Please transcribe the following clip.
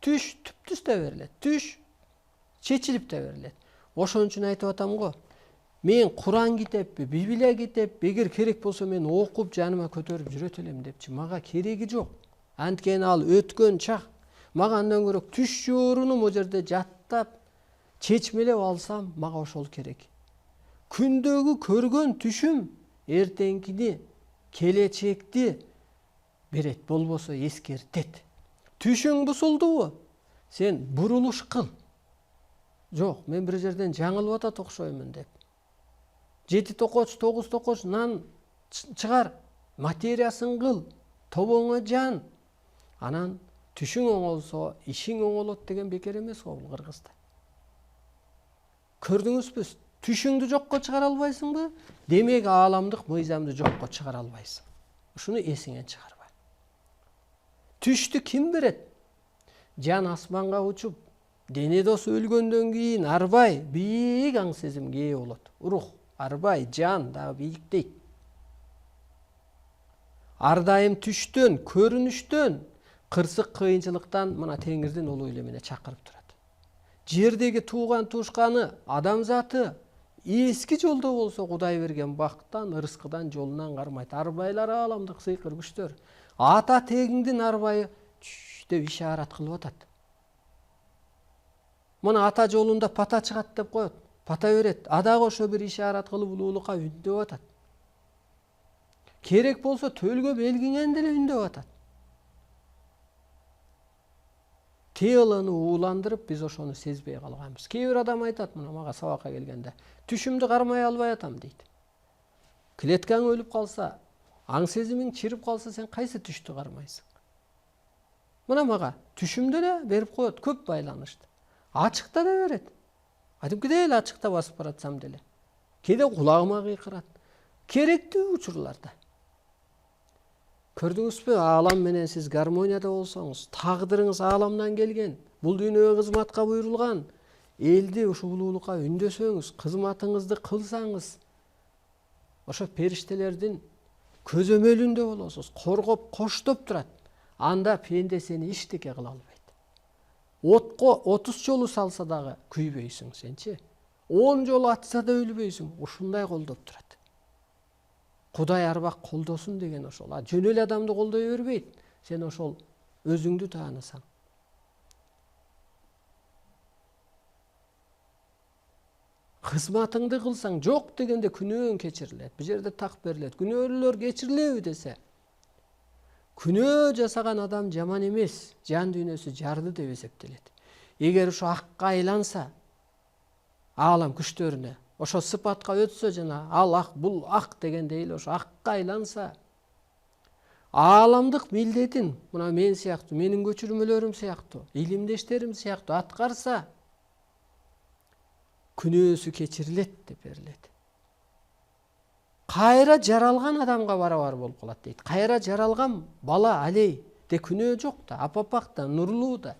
Түш түптүз да берилет. Түш чечилип да берилет. Ошон үчүн айтып атам го. Мен Куран китеппи, Библия китеп, эгер керек болсо мен окуп жаныма көтөрүп жүрөт элем депчи. Мага кереги жок. Анткени ал өткөн чак. Мага андан көрө түш жооруну могу жерде жаттап, чечмелеп алсам, мага ошол керек. Күндөгү көргөн түшүм эртеңкини, келечекти берет, болбосо эскертет. Түшүң бузулдубу? Сен бурулуш кыл. Жок, мен бир жерден жаңылып атат окшоймун деп. 7 токоч, 9 токоч нан чыгар, материясын кыл, тобоңо жан. Анан түшүң оңолсо, ишиң оңолот деген бекер эмес го бул Кыргызда. Көрдүңүзбү? Түшүңдү жокко чыгара албайсыңбы? Демек ааламдык мыйзамды жокко чыгара албайсың. Ушуну эсиңен чыгарба. Түштү ким берет? Жан асманга учуп, дене досу өлгөндөн кийин арбай, бийик аң сезимге ээ болот. Рух арбай, жан дагы бийиктейт. Ар дайым түштөн, көрүнүштөн, кырсык кыйынчылыктан мына теңирдин улуу эле мене чакырып турат. Жердеги тууган тушканы, адамзаты эски жолдо болсо Кудай берген бактан, ырыскыдан, жолунан кармайт. Арбайлар ааламдык сыйкыр күчтөр. Ата тегиңдин арбайы деп ишарат кылып атат. Мына ата жолунда пата чыгат деп коет. Пата берет. Адагы ошо бир ишарат кылып улуулукка үндөп атат. Керек болсо төлгө белгиңен деле үндөп атат. Телону ууландырып биз ошону сезбей калганбыз. Кээ бир адам айтат, мына мага сабакка келгенде, түшүмдү кармай албай атам дейт. Клеткаң өлүп калса, аң сезимиң чирип калса, сен кайсы түштү кармайсың? Мына мага түшүмдө да берип коет көп байланышты. Ачыкта да берет. Кадимкидей эле ачыкта басып баратсам деле. Кээде кулагыма кыйкырат. Керектүү учурларда. Көрдүңүзбү, аалам менен сиз гармонияда болсоңуз, тагдырыңыз ааламдан келген, бул дүйнөгө кызматка буйрулган, элди ушу улуулукка үндөсөңүз, кызматыңызды кылсаңыз, ошо периштелердин көзөмөлүндө болосуз, коргоп, коштоп турат. Анда пенде сени эчтеке кыла албайт. Отко 30 жолу салса дагы күйбөйсүң сенчи. 10 жолу атса да өлбөйсүң. Ушундай колдоп турат. Кудай арбак колдосун деген ошол. Жөн эле адамды колдой бербейт. Сен ошол өзүңдү таанысаң. Кызматыңды кылсаң, жок дегенде күнөөң кечирилет. Бу жерде так берилет. Күнөөлөр кечирилеби десе, күнөө жасаган адам жаман эмес, жан дүйнөсү жарды деп эсептелет. Эгер ошо акка айланса, аалам күчтөрүнө, ошо сыпатка өтсө жана ал ак, бул ак дегендей эле ошо акка айланса, ааламдык милдетин, мына мен сыяктуу, менин көчүрмөлөрүм сыяктуу, илимдештерим сыяктуу аткарса, күнөөсү кечирилет деп берилет. Кайра жаралган адамга барабар болуп калат дейт. Кайра жаралган бала алей де күнөө жок да, апапак да, нурлуу да.